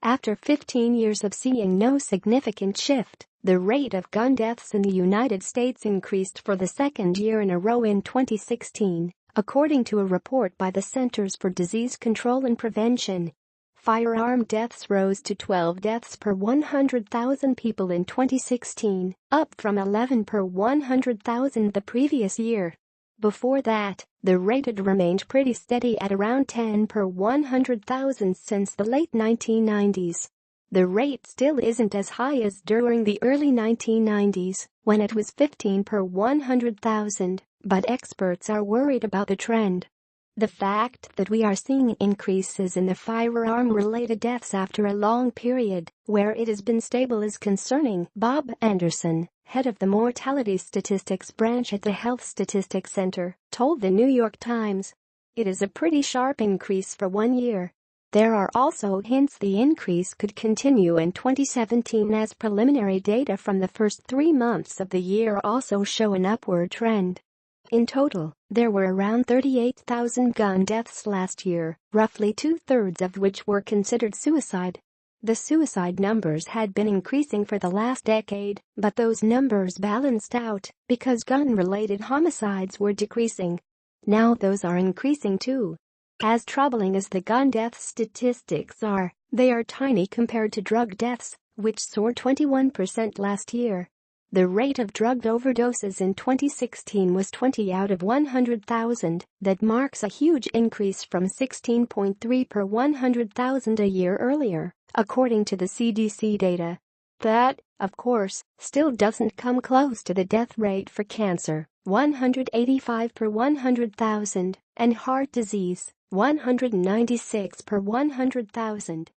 After 15 years of seeing no significant shift, the rate of gun deaths in the United States increased for the second year in a row in 2016, according to a report by the Centers for Disease Control and Prevention. Firearm deaths rose to 12 deaths per 100,000 people in 2016, up from 11 per 100,000 the previous year. Before that, the rate had remained pretty steady at around 10 per 100,000 since the late 1990s. The rate still isn't as high as during the early 1990s, when it was 15 per 100,000, but experts are worried about the trend. The fact that we are seeing increases in the firearm-related deaths after a long period where it has been stable is concerning. Bob Anderson, head of the Mortality Statistics branch at the Health Statistics Center, told the New York Times. It is a pretty sharp increase for 1 year. There are also hints the increase could continue in 2017 as preliminary data from the first 3 months of the year also show an upward trend. In total, there were around 38,000 gun deaths last year, roughly 2/3 of which were considered suicide. The suicide numbers had been increasing for the last decade, but those numbers balanced out because gun-related homicides were decreasing. Now those are increasing too. As troubling as the gun death statistics are, they are tiny compared to drug deaths, which soared 21% last year. The rate of drug overdoses in 2016 was 20 out of 100,000. That marks a huge increase from 16.3 per 100,000 a year earlier, according to the CDC data. That, of course, still doesn't come close to the death rate for cancer, 185 per 100,000, and heart disease, 196 per 100,000.